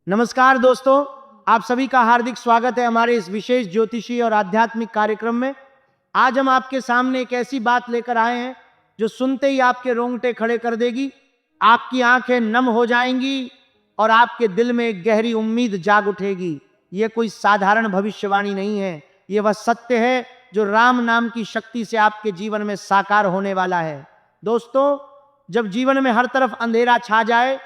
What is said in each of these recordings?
नमस्कार दोस्तों, आप सभी का हार्दिक स्वागत है हमारे इस विशेष ज्योतिषी और आध्यात्मिक कार्यक्रम में। आज हम आपके सामने एक ऐसी बात लेकर आए हैं जो सुनते ही आपके रोंगटे खड़े कर देगी, आपकी आंखें नम हो जाएंगी और आपके दिल में एक गहरी उम्मीद जाग उठेगी। ये कोई साधारण भविष्यवाणी नहीं है, ये वह सत्य है जो राम नाम की शक्ति से आपके जीवन में साकार होने वाला है। दोस्तों, जब जीवन में हर तरफ अंधेरा छा जाए,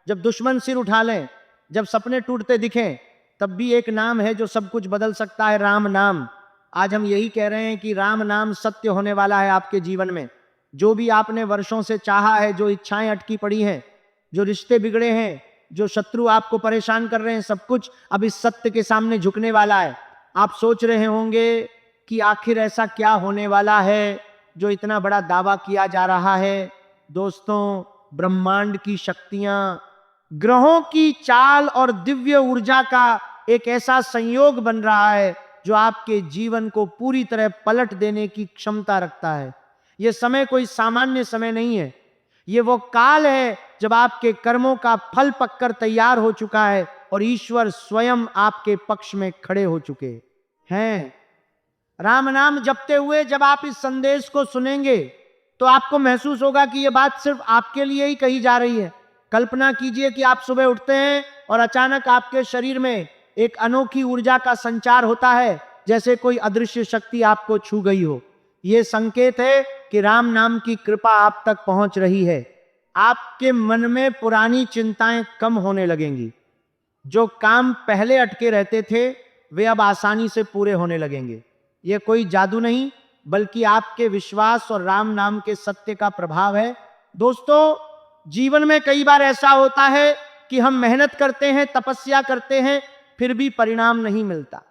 जब दुश्मन सिर उठा लें, जब सपने टूटते दिखें, तब भी एक नाम है जो सब कुछ बदल सकता है, राम नाम। आज हम यही कह रहे हैं कि राम नाम सत्य होने वाला है आपके जीवन में। जो भी आपने वर्षों से चाहा है, जो इच्छाएं अटकी पड़ी हैं, जो रिश्ते बिगड़े हैं, जो शत्रु आपको परेशान कर रहे हैं, सब कुछ अब इस सत्य के सामने झुकने वाला है। आप सोच रहे होंगे कि आखिर ऐसा क्या होने वाला है जो इतना बड़ा दावा किया जा रहा है। दोस्तों, ब्रह्मांड की शक्तियां, ग्रहों की चाल और दिव्य ऊर्जा का एक ऐसा संयोग बन रहा है जो आपके जीवन को पूरी तरह पलट देने की क्षमता रखता है। यह समय कोई सामान्य समय नहीं है, ये वो काल है जब आपके कर्मों का फल पककर तैयार हो चुका है और ईश्वर स्वयं आपके पक्ष में खड़े हो चुके हैं। राम नाम जपते हुए जब आप इस संदेश को सुनेंगे तो आपको महसूस होगा कि यह बात सिर्फ आपके लिए ही कही जा रही है। कल्पना कीजिए कि आप सुबह उठते हैं और अचानक आपके शरीर में एक अनोखी ऊर्जा का संचार होता है, जैसे कोई अदृश्य शक्ति आपको छू गई हो। यह संकेत है कि राम नाम की कृपा आप तक पहुंच रही है। आपके मन में पुरानी चिंताएं कम होने लगेंगी। जो काम पहले अटके रहते थे वे अब आसानी से पूरे होने लगेंगे। यह कोई जादू नहीं, बल्कि आपके विश्वास और राम नाम के सत्य का प्रभाव है। दोस्तों, जीवन में कई बार ऐसा होता है कि हम मेहनत करते हैं, तपस्या करते हैं, फिर भी परिणाम नहीं मिलता।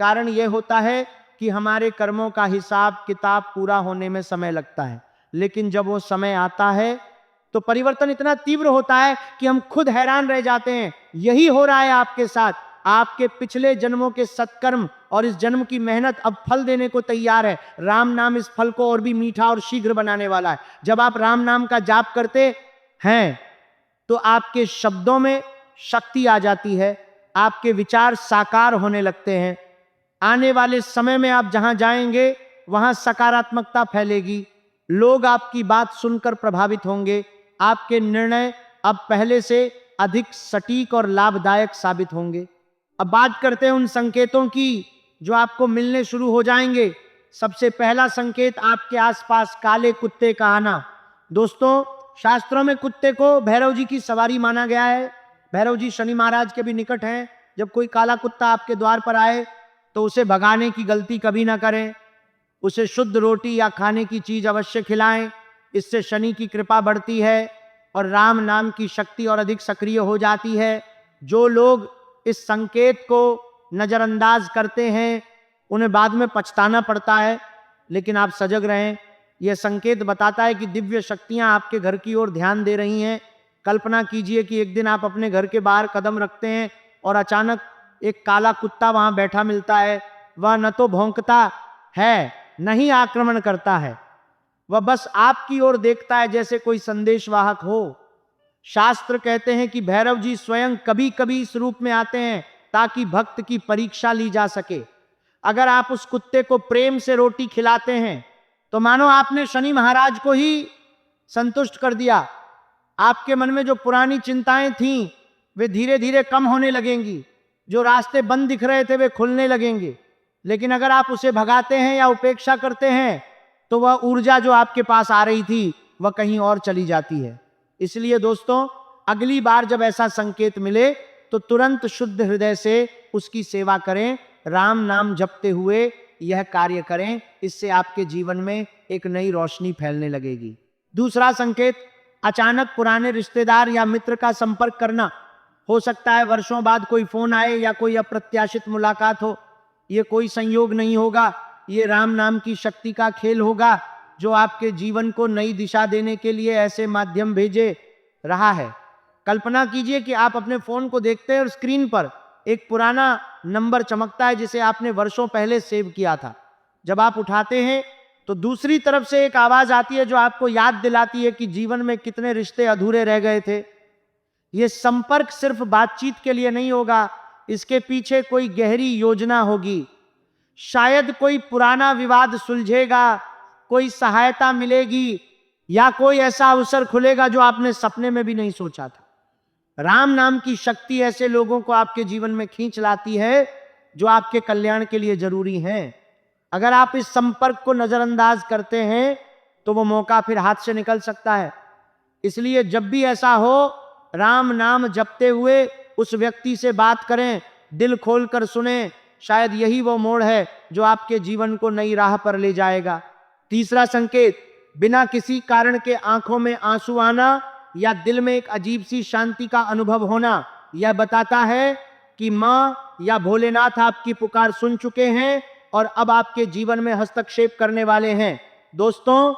कारण यह होता है कि हमारे कर्मों का हिसाब किताब पूरा होने में समय लगता है। लेकिन जब वो समय आता है तो परिवर्तन इतना तीव्र होता है कि हम खुद हैरान रह जाते हैं। यही हो रहा है आपके साथ। आपके पिछले जन्मों के सत्कर्म और इस जन्म की मेहनत अब फल देने को तैयार है। राम नाम इस फल को और भी मीठा और शीघ्र बनाने वाला है। जब आप राम नाम का जाप करते हैं तो आपके शब्दों में शक्ति आ जाती है, आपके विचार साकार होने लगते हैं। आने वाले समय में आप जहां जाएंगे वहां सकारात्मकता फैलेगी। लोग आपकी बात सुनकर प्रभावित होंगे। आपके निर्णय अब पहले से अधिक सटीक और लाभदायक साबित होंगे। अब बात करते हैं उन संकेतों की जो आपको मिलने शुरू हो जाएंगे। सबसे पहला संकेत, आपके आसपास काले कुत्ते का आना। दोस्तों, शास्त्रों में कुत्ते को भैरव जी की सवारी माना गया है। भैरव जी शनि महाराज के भी निकट हैं। जब कोई काला कुत्ता आपके द्वार पर आए तो उसे भगाने की गलती कभी ना करें। उसे शुद्ध रोटी या खाने की चीज अवश्य खिलाएं। इससे शनि की कृपा बढ़ती है और राम नाम की शक्ति और अधिक सक्रिय हो जाती है। जो लोग इस संकेत को नजरअंदाज करते हैं उन्हें बाद में पछताना पड़ता है, लेकिन आप सजग रहें। यह संकेत बताता है कि दिव्य शक्तियां आपके घर की ओर ध्यान दे रही हैं। कल्पना कीजिए कि एक दिन आप अपने घर के बाहर कदम रखते हैं और अचानक एक काला कुत्ता वहां बैठा मिलता है। वह न तो भौंकता है, न ही आक्रमण करता है। वह बस आपकी ओर देखता है जैसे कोई संदेशवाहक हो। शास्त्र कहते हैं कि भैरव जी स्वयं कभी कभी इस रूप में आते हैं ताकि भक्त की परीक्षा ली जा सके। अगर आप उस कुत्ते को प्रेम से रोटी खिलाते हैं तो मानो आपने शनि महाराज को ही संतुष्ट कर दिया। आपके मन में जो पुरानी चिंताएं थीं वे धीरे धीरे कम होने लगेंगी। जो रास्ते बंद दिख रहे थे वे खुलने लगेंगे। लेकिन अगर आप उसे भगाते हैं या उपेक्षा करते हैं तो वह ऊर्जा जो आपके पास आ रही थी वह कहीं और चली जाती है। इसलिए दोस्तों, अगली बार जब ऐसा संकेत मिले तो तुरंत शुद्ध हृदय से उसकी सेवा करें। राम नाम जपते हुए यह कार्य करें। इससे आपके जीवन में एक नई रोशनी फैलने लगेगी। दूसरा संकेत, अचानक पुराने रिश्तेदार या मित्र का संपर्क करना। हो सकता है वर्षों बाद कोई फोन आए या कोई अप्रत्याशित मुलाकात हो। यह कोई संयोग नहीं होगा, ये राम नाम की शक्ति का खेल होगा जो आपके जीवन को नई दिशा देने के लिए ऐसे माध्यम भेजे रहा है। कल्पना कीजिए कि आप अपने फोन को देखते हैं और स्क्रीन पर एक पुराना नंबर चमकता है जिसे आपने वर्षों पहले सेव किया था। जब आप उठाते हैं तो दूसरी तरफ से एक आवाज आती है जो आपको याद दिलाती है कि जीवन में कितने रिश्ते अधूरे रह गए थे। ये संपर्क सिर्फ बातचीत के लिए नहीं होगा, इसके पीछे कोई गहरी योजना होगी। शायद कोई पुराना विवाद सुलझेगा, कोई सहायता मिलेगी, या कोई ऐसा अवसर खुलेगा जो आपने सपने में भी नहीं सोचा था। राम नाम की शक्ति ऐसे लोगों को आपके जीवन में खींच लाती है जो आपके कल्याण के लिए जरूरी हैं। अगर आप इस संपर्क को नजरअंदाज करते हैं तो वो मौका फिर हाथ से निकल सकता है। इसलिए जब भी ऐसा हो, राम नाम जपते हुए उस व्यक्ति से बात करें, दिल खोलकर सुने। शायद यही वो मोड़ है जो आपके जीवन को नई राह पर ले जाएगा। तीसरा संकेत, बिना किसी कारण के आंखों में आंसू आना या दिल में एक अजीब सी शांति का अनुभव होना, यह बताता है कि मां या भोलेनाथ आपकी पुकार सुन चुके हैं और अब आपके जीवन में हस्तक्षेप करने वाले हैं। दोस्तों,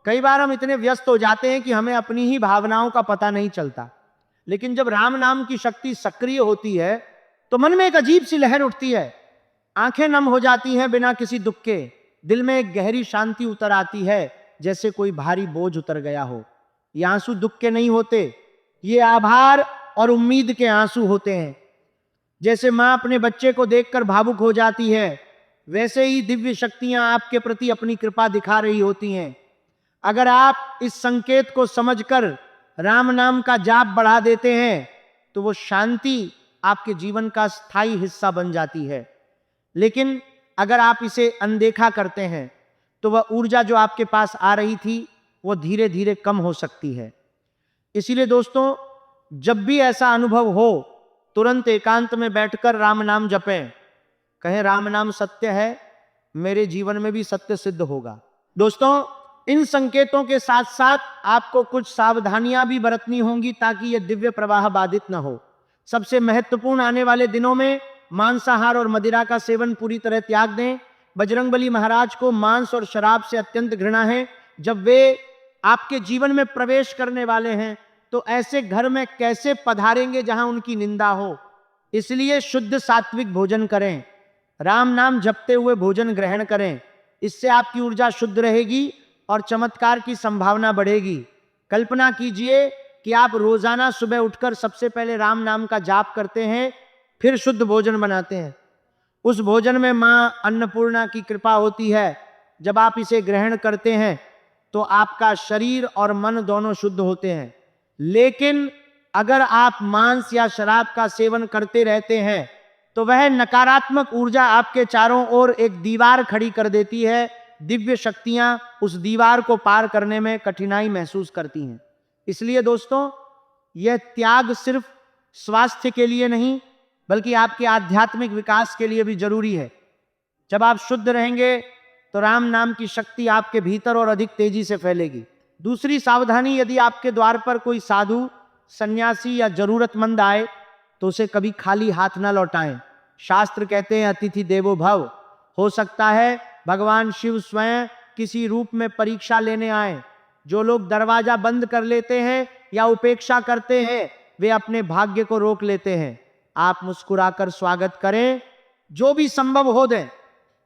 कई बार हम इतने व्यस्त हो जाते हैं कि हमें अपनी ही भावनाओं का पता नहीं चलता, लेकिन जब राम नाम की शक्ति सक्रिय होती है तो मन में एक अजीब सी लहर उठती है, आंखें नम हो जाती हैं बिना किसी दुख के, दिल में एक गहरी शांति उतर आती है, जैसे कोई भारी बोझ उतर गया हो। ये आंसू दुख के नहीं होते, ये आभार और उम्मीद के आंसू होते हैं। जैसे मां अपने बच्चे को देखकर भावुक हो जाती है, वैसे ही दिव्य शक्तियां आपके प्रति अपनी कृपा दिखा रही होती हैं। अगर आप इस संकेत को समझकर राम नाम का जाप बढ़ा देते हैं तो वो शांति आपके जीवन का स्थायी हिस्सा बन जाती है। लेकिन अगर आप इसे अनदेखा करते हैं तो वह ऊर्जा जो आपके पास आ रही थी वो धीरे धीरे कम हो सकती है। इसीलिए दोस्तों, जब भी ऐसा अनुभव हो, तुरंत एकांत में बैठकर राम नाम जपें। कहें, राम नाम सत्य है, मेरे जीवन में भी सत्य सिद्ध होगा। दोस्तों, इन संकेतों के साथ साथ आपको कुछ सावधानियां भी बरतनी होंगी ताकि यह दिव्य प्रवाह बाधित न हो। सबसे महत्वपूर्ण, आने वाले दिनों में मांसाहार और मदिरा का सेवन पूरी तरह त्याग दें। बजरंगबली महाराज को मांस और शराब से अत्यंत घृणा है। जब वे आपके जीवन में प्रवेश करने वाले हैं तो ऐसे घर में कैसे पधारेंगे जहां उनकी निंदा हो। इसलिए शुद्ध सात्विक भोजन करें, राम नाम जपते हुए भोजन ग्रहण करें। इससे आपकी ऊर्जा शुद्ध रहेगी और चमत्कार की संभावना बढ़ेगी। कल्पना कीजिए कि आप रोजाना सुबह उठकर सबसे पहले राम नाम का जाप करते हैं, फिर शुद्ध भोजन बनाते हैं। उस भोजन में मां अन्नपूर्णा की कृपा होती है। जब आप इसे ग्रहण करते हैं तो आपका शरीर और मन दोनों शुद्ध होते हैं। लेकिन अगर आप मांस या शराब का सेवन करते रहते हैं तो वह नकारात्मक ऊर्जा आपके चारों ओर एक दीवार खड़ी कर देती है। दिव्य शक्तियां उस दीवार को पार करने में कठिनाई महसूस करती हैं। इसलिए दोस्तों, यह त्याग सिर्फ स्वास्थ्य के लिए नहीं बल्कि आपके आध्यात्मिक विकास के लिए भी जरूरी है। जब आप शुद्ध रहेंगे तो राम नाम की शक्ति आपके भीतर और अधिक तेजी से फैलेगी। दूसरी सावधानी, यदि आपके द्वार पर कोई साधु, सन्यासी या जरूरतमंद आए तो उसे कभी खाली हाथ न लौटाएं। शास्त्र कहते हैं, अतिथि देवो भव। हो सकता है भगवान शिव स्वयं किसी रूप में परीक्षा लेने आए। जो लोग दरवाजा बंद कर लेते हैं या उपेक्षा करते हैं, वे अपने भाग्य को रोक लेते हैं। आप मुस्कुराकर स्वागत करें, जो भी संभव हो दें।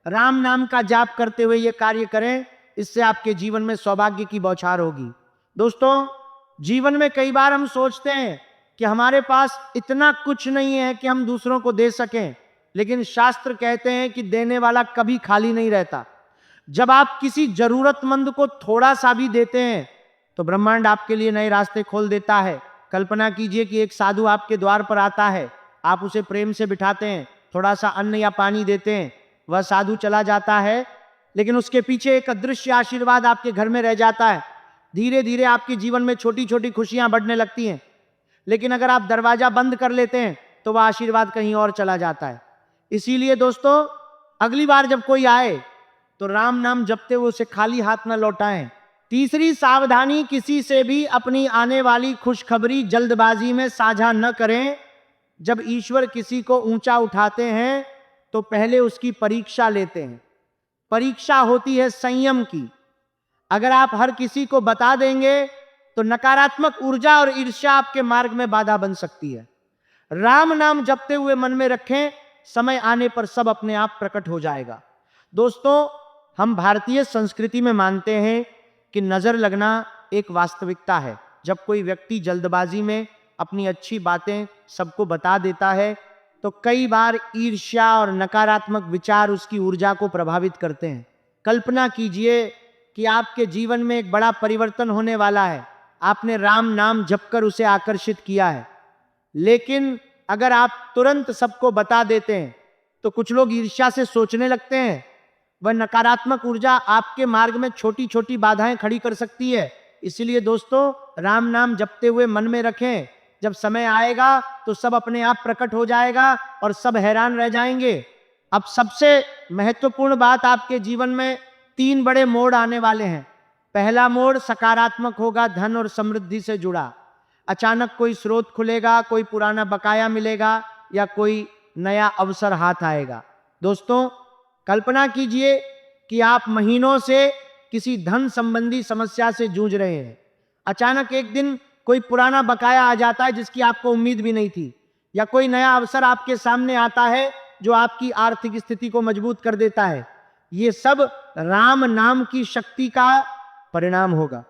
राम नाम का जाप करते हुए ये कार्य करें, इससे आपके जीवन में सौभाग्य की बौछार होगी। दोस्तों, जीवन में कई बार हम सोचते हैं कि हमारे पास इतना कुछ नहीं है कि हम दूसरों को दे सकें, लेकिन शास्त्र कहते हैं कि देने वाला कभी खाली नहीं रहता। जब आप किसी जरूरतमंद को थोड़ा सा भी देते हैं तो ब्रह्मांड आपके लिए नए रास्ते खोल देता है। कल्पना कीजिए कि एक साधु आपके द्वार पर आता है, आप उसे प्रेम से बिठाते हैं, थोड़ा सा अन्न या पानी देते हैं, वह साधु चला जाता है, लेकिन उसके पीछे एक अदृश्य आशीर्वाद आपके घर में रह जाता है। धीरे धीरे आपके जीवन में छोटी छोटी खुशियां बढ़ने लगती हैं। लेकिन अगर आप दरवाजा बंद कर लेते हैं तो वह आशीर्वाद कहीं और चला जाता है। इसीलिए दोस्तों, अगली बार जब कोई आए तो राम नाम जपते हुए उसे खाली हाथ न लौटाएं। तीसरी सावधानी, किसी से भी अपनी आने वाली खुशखबरी जल्दबाजी में साझा न करें। जब ईश्वर किसी को ऊंचा उठाते हैं तो पहले उसकी परीक्षा लेते हैं। परीक्षा होती है संयम की। अगर आप हर किसी को बता देंगे तो नकारात्मक ऊर्जा और ईर्ष्या आपके मार्ग में बाधा बन सकती है। राम नाम जपते हुए मन में रखें, समय आने पर सब अपने आप प्रकट हो जाएगा। दोस्तों, हम भारतीय संस्कृति में मानते हैं कि नजर लगना एक वास्तविकता है। जब कोई व्यक्ति जल्दबाजी में अपनी अच्छी बातें सबको बता देता है, तो कई बार ईर्ष्या और नकारात्मक विचार उसकी ऊर्जा को प्रभावित करते हैं। कल्पना कीजिए कि आपके जीवन में एक बड़ा परिवर्तन होने वाला है, आपने राम नाम जप कर उसे आकर्षित किया है, लेकिन अगर आप तुरंत सबको बता देते हैं तो कुछ लोग ईर्ष्या से सोचने लगते हैं। वह नकारात्मक ऊर्जा आपके मार्ग में छोटी छोटी बाधाएं खड़ी कर सकती है। इसलिए दोस्तों, राम नाम जपते हुए मन में रखें, जब समय आएगा तो सब अपने आप प्रकट हो जाएगा और सब हैरान रह जाएंगे। अब सबसे महत्वपूर्ण बात, आपके जीवन में 3 बड़े मोड़ आने वाले हैं। पहला मोड़ सकारात्मक होगा, धन और समृद्धि से जुड़ा। अचानक कोई स्रोत खुलेगा, कोई पुराना बकाया मिलेगा या कोई नया अवसर हाथ आएगा। दोस्तों, कल्पना कीजिए कि आप महीनों से किसी धन संबंधी समस्या से जूझ रहे हैं। अचानक एक दिन कोई पुराना बकाया आ जाता है जिसकी आपको उम्मीद भी नहीं थी, या कोई नया अवसर आपके सामने आता है जो आपकी आर्थिक स्थिति को मजबूत कर देता है। ये सब राम नाम की शक्ति का परिणाम होगा।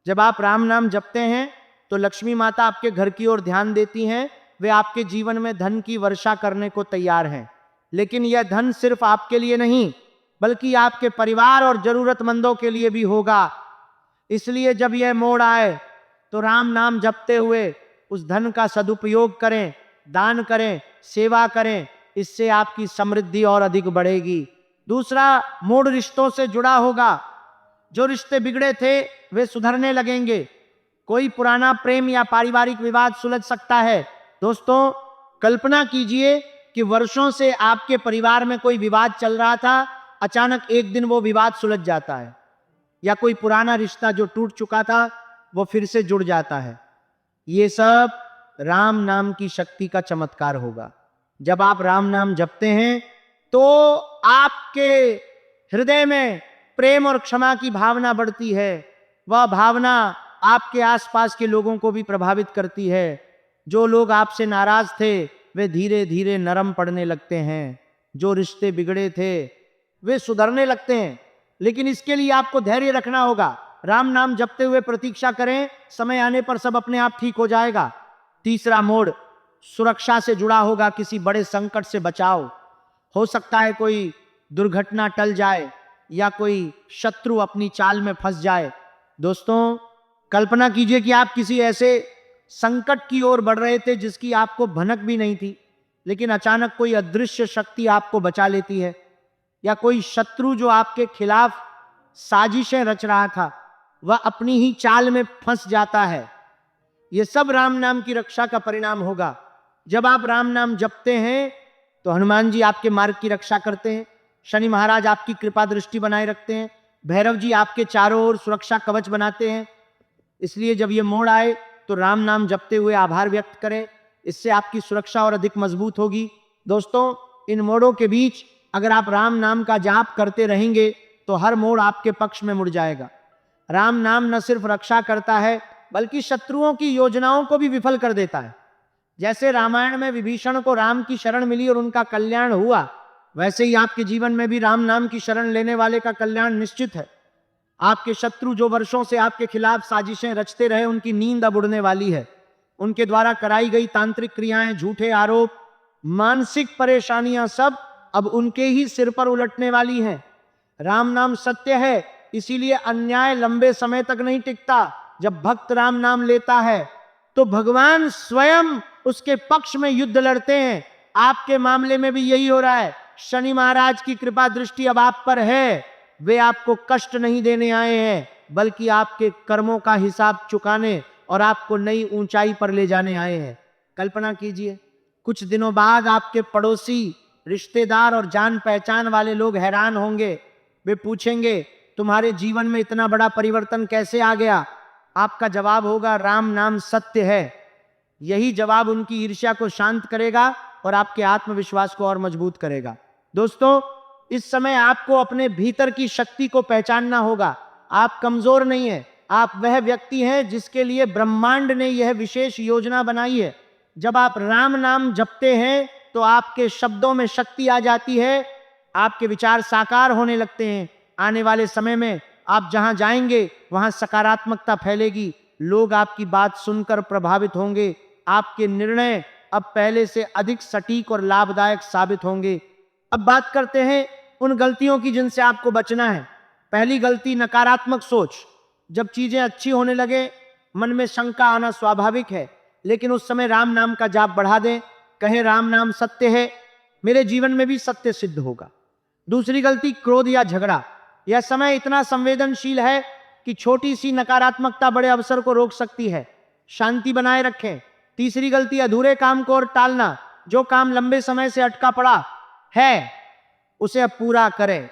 जब आप राम नाम जपते हैं तो लक्ष्मी माता आपके घर की ओर ध्यान देती हैं। वे आपके जीवन में धन की वर्षा करने को तैयार हैं। लेकिन यह धन सिर्फ आपके लिए नहीं, बल्कि आपके परिवार और जरूरतमंदों के लिए भी होगा। इसलिए जब यह मोड़ आए तो राम नाम जपते हुए उस धन का सदुपयोग करें, दान करें, सेवा करें। इससे आपकी समृद्धि और अधिक बढ़ेगी। दूसरा मोड़ रिश्तों से जुड़ा होगा। जो रिश्ते बिगड़े थे वे सुधरने लगेंगे। कोई पुराना प्रेम या पारिवारिक विवाद सुलझ सकता है। दोस्तों, कल्पना कीजिए कि वर्षों से आपके परिवार में कोई विवाद चल रहा था, अचानक एक दिन वो विवाद सुलझ जाता है, या कोई पुराना रिश्ता जो टूट चुका था वो फिर से जुड़ जाता है। ये सब राम नाम की शक्ति का चमत्कार होगा। जब आप राम नाम जपते हैं तो आपके हृदय में प्रेम और क्षमा की भावना बढ़ती है। वह भावना आपके आसपास के लोगों को भी प्रभावित करती है। जो लोग आपसे नाराज थे वे धीरे धीरे नरम पड़ने लगते हैं। जो रिश्ते बिगड़े थे वे सुधरने लगते हैं। लेकिन इसके लिए आपको धैर्य रखना होगा। राम नाम जपते हुए प्रतीक्षा करें, समय आने पर सब अपने आप ठीक हो जाएगा। तीसरा मोड़ सुरक्षा से जुड़ा होगा। किसी बड़े संकट से बचाव। हो सकता है कोई दुर्घटना टल जाए या कोई शत्रु अपनी चाल में फंस जाए। दोस्तों, कल्पना कीजिए कि आप किसी ऐसे संकट की ओर बढ़ रहे थे जिसकी आपको भनक भी नहीं थी, लेकिन अचानक कोई अदृश्य शक्ति आपको बचा लेती है, या कोई शत्रु जो आपके खिलाफ साजिशें रच रहा था वह अपनी ही चाल में फंस जाता है। यह सब राम नाम की रक्षा का परिणाम होगा। जब आप राम नाम जपते हैं तो हनुमान जी आपके मार्ग की रक्षा करते हैं, शनि महाराज आपकी कृपा दृष्टि बनाए रखते हैं, भैरव जी आपके चारों ओर सुरक्षा कवच बनाते हैं। इसलिए जब ये मोड़ आए तो राम नाम जपते हुए आभार व्यक्त करें। इससे आपकी सुरक्षा और अधिक मजबूत होगी। दोस्तों, इन मोड़ों के बीच अगर आप राम नाम का जाप करते रहेंगे तो हर मोड़ आपके पक्ष में मुड़ जाएगा। राम नाम न सिर्फ रक्षा करता है बल्कि शत्रुओं की योजनाओं को भी विफल कर देता है। जैसे रामायण में विभीषण को राम की शरण मिली और उनका कल्याण हुआ, वैसे ही आपके जीवन में भी राम नाम की शरण लेने वाले का कल्याण निश्चित है। आपके शत्रु जो वर्षों से आपके खिलाफ साजिशें रचते रहे, उनकी नींद अब उड़ने वाली है। उनके द्वारा कराई गई तांत्रिक क्रियाएं, झूठे आरोप, मानसिक परेशानियां सब अब उनके ही सिर पर उलटने वाली हैं। राम नाम सत्य है, इसीलिए अन्याय लंबे समय तक नहीं टिकता। जब भक्त राम नाम लेता है तो भगवान स्वयं उसके पक्ष में युद्ध लड़ते हैं। आपके मामले में भी यही हो रहा है। शनि महाराज की कृपा दृष्टि अब आप पर है। वे आपको कष्ट नहीं देने आए हैं, बल्कि आपके कर्मों का हिसाब चुकाने और आपको नई ऊंचाई पर ले जाने आए हैं। कल्पना कीजिए, कुछ दिनों बाद आपके पड़ोसी, रिश्तेदार और जान पहचान वाले लोग हैरान होंगे। वे पूछेंगे, तुम्हारे जीवन में इतना बड़ा परिवर्तन कैसे आ गया? आपका जवाब होगा, राम नाम सत्य है। यही जवाब उनकी ईर्ष्या को शांत करेगा और आपके आत्मविश्वास को और मजबूत करेगा। दोस्तों, इस समय आपको अपने भीतर की शक्ति को पहचानना होगा। आप कमजोर नहीं हैं, आप वह व्यक्ति हैं जिसके लिए ब्रह्मांड ने यह विशेष योजना बनाई है। जब आप राम नाम जपते हैं तो आपके शब्दों में शक्ति आ जाती है, आपके विचार साकार होने लगते हैं। आने वाले समय में आप जहां जाएंगे वहां सकारात्मकता फैलेगी। लोग आपकी बात सुनकर प्रभावित होंगे आपके निर्णय अब पहले से अधिक सटीक और लाभदायक साबित होंगे। अब बात करते हैं उन गलतियों की जिनसे आपको बचना है। पहली गलती, नकारात्मक सोच। जब चीजें अच्छी होने लगे, मन में शंका आना स्वाभाविक है, लेकिन उस समय राम नाम का जाप बढ़ा दें। कहें, राम नाम सत्य है, मेरे जीवन में भी सत्य सिद्ध होगा। दूसरी गलती, क्रोध या झगड़ा। यह समय इतना संवेदनशील है कि छोटी सी नकारात्मकता बड़े अवसर को रोक सकती है। शांति बनाए रखें। तीसरी गलती, अधूरे काम को और टालना। जो काम लंबे समय से अटका पड़ा है उसे अब पूरा करें।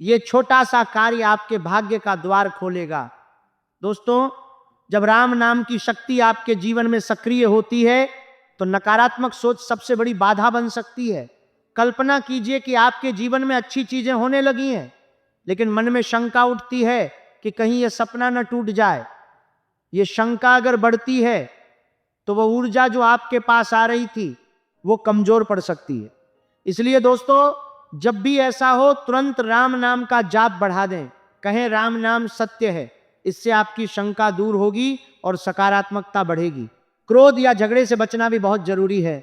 यह छोटा सा कार्य आपके भाग्य का द्वार खोलेगा। दोस्तों, जब राम नाम की शक्ति आपके जीवन में सक्रिय होती है तो नकारात्मक सोच सबसे बड़ी बाधा बन सकती है। कल्पना कीजिए कि आपके जीवन में अच्छी चीजें होने लगी हैं, लेकिन मन में शंका उठती है कि कहीं यह सपना न टूट जाए। यह शंका अगर बढ़ती है तो वह ऊर्जा जो आपके पास आ रही थी वो कमजोर पड़ सकती है। इसलिए दोस्तों, जब भी ऐसा हो, तुरंत राम नाम का जाप बढ़ा दें। कहें, राम नाम सत्य है। इससे आपकी शंका दूर होगी और सकारात्मकता बढ़ेगी। क्रोध या झगड़े से बचना भी बहुत जरूरी है।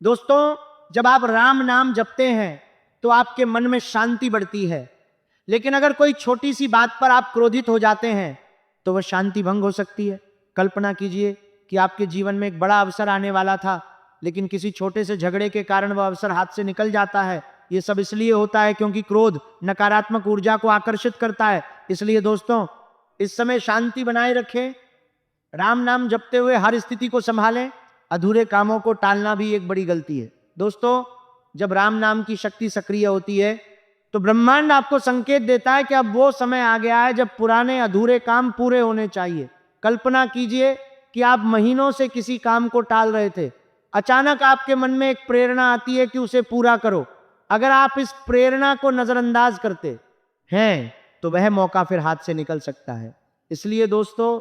दोस्तों, जब आप राम नाम जपते हैं तो आपके मन में शांति बढ़ती है, लेकिन अगर कोई छोटी सी बात पर आप क्रोधित हो जाते हैं तो वह शांति भंग हो सकती है। कल्पना कीजिए कि आपके जीवन में एक बड़ा अवसर आने वाला था, लेकिन किसी छोटे से झगड़े के कारण वह अवसर हाथ से निकल जाता है। यह सब इसलिए होता है क्योंकि क्रोध नकारात्मक ऊर्जा को आकर्षित करता है। इसलिए दोस्तों, इस समय शांति बनाए रखें, राम नाम जपते हुए हर स्थिति को संभालें। अधूरे कामों को टालना भी एक बड़ी गलती है। दोस्तों, जब राम नाम की शक्ति सक्रिय होती है तो ब्रह्मांड आपको संकेत देता है कि अब वो समय आ गया है जब पुराने अधूरे काम पूरे होने चाहिए। कल्पना कीजिए कि आप महीनों से किसी काम को टाल रहे थे। अचानक आपके मन में एक प्रेरणा आती है कि उसे पूरा करो। अगर आप इस प्रेरणा को नजरअंदाज करते हैं तो वह मौका फिर हाथ से निकल सकता है। इसलिए दोस्तों,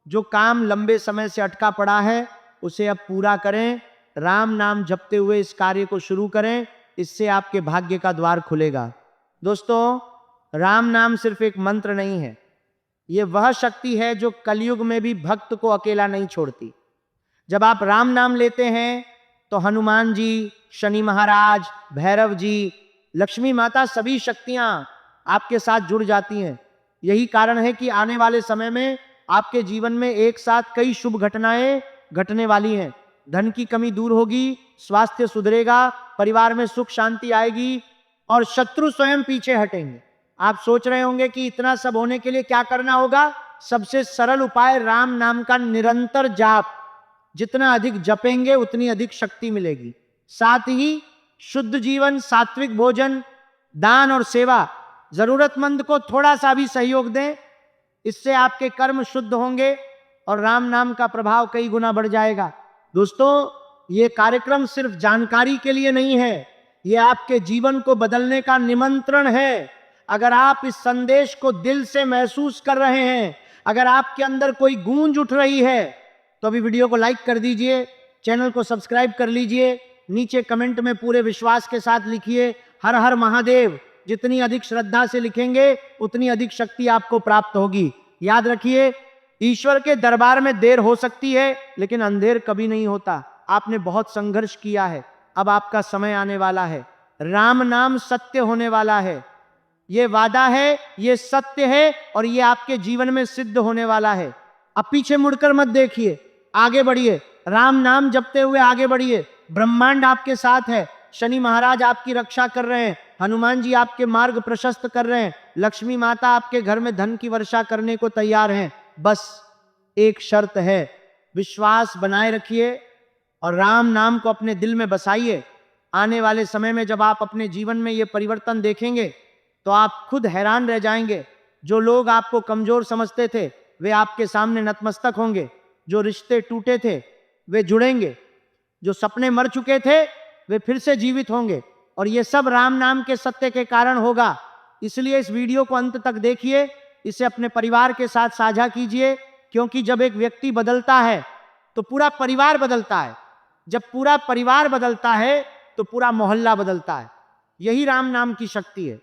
जो काम लंबे समय से अटका पड़ा है उसे अब पूरा करें। राम नाम जपते हुए इस कार्य को शुरू करें। इससे आपके भाग्य का द्वार खुलेगा। दोस्तों, राम नाम सिर्फ एक मंत्र नहीं है, यह वह शक्ति है जो कलयुग में भी भक्त को अकेला नहीं छोड़ती। जब आप राम नाम लेते हैं तो हनुमान जी, शनि महाराज, भैरव जी, लक्ष्मी माता, सभी शक्तियां आपके साथ जुड़ जाती हैं। यही कारण है कि आने वाले समय में आपके जीवन में एक साथ कई शुभ घटनाएं घटने वाली हैं। धन की कमी दूर होगी, स्वास्थ्य सुधरेगा, परिवार में सुख शांति आएगी और शत्रु स्वयं पीछे हटेंगे। आप सोच रहे होंगे कि इतना सब होने के लिए क्या करना होगा। सबसे सरल उपाय, राम नाम का निरंतर जाप। जितना अधिक जपेंगे उतनी अधिक शक्ति मिलेगी। साथ ही शुद्ध जीवन, सात्विक भोजन, दान और सेवा। जरूरतमंद को थोड़ा सा भी सहयोग दें, इससे आपके कर्म शुद्ध होंगे और राम नाम का प्रभाव कई गुना बढ़ जाएगा। दोस्तों, ये कार्यक्रम सिर्फ जानकारी के लिए नहीं है, ये आपके जीवन को बदलने का निमंत्रण है। अगर आप इस संदेश को दिल से महसूस कर रहे हैं, अगर आपके अंदर कोई गूंज उठ रही है, तो अभी वीडियो को लाइक कर दीजिए, चैनल को सब्सक्राइब कर लीजिए। नीचे कमेंट में पूरे विश्वास के साथ लिखिए, हर हर महादेव। जितनी अधिक श्रद्धा से लिखेंगे उतनी अधिक शक्ति आपको प्राप्त होगी। याद रखिए, ईश्वर के दरबार में देर हो सकती है, लेकिन अंधेर कभी नहीं होता। आपने बहुत संघर्ष किया है, अब आपका समय आने वाला है। राम नाम सत्य होने वाला है, ये वादा है, ये सत्य है और ये आपके जीवन में सिद्ध होने वाला है। अब पीछे मुड़कर मत देखिए, आगे बढ़िए, राम नाम जपते हुए आगे बढ़िए। ब्रह्मांड आपके साथ है, शनि महाराज आपकी रक्षा कर रहे हैं, हनुमान जी आपके मार्ग प्रशस्त कर रहे हैं, लक्ष्मी माता आपके घर में धन की वर्षा करने को तैयार हैं। बस एक शर्त है, विश्वास बनाए रखिए और राम नाम को अपने दिल में बसाइए। आने वाले समय में जब आप अपने जीवन में ये परिवर्तन देखेंगे तो आप खुद हैरान रह जाएंगे। जो लोग आपको कमजोर समझते थे वे आपके सामने नतमस्तक होंगे, जो रिश्ते टूटे थे वे जुड़ेंगे, जो सपने मर चुके थे वे फिर से जीवित होंगे और ये सब राम नाम के सत्य के कारण होगा। इसलिए इस वीडियो को अंत तक देखिए, इसे अपने परिवार के साथ साझा कीजिए, क्योंकि जब एक व्यक्ति बदलता है तो पूरा परिवार बदलता है, जब पूरा परिवार बदलता है तो पूरा मोहल्ला बदलता है। यही राम नाम की शक्ति है।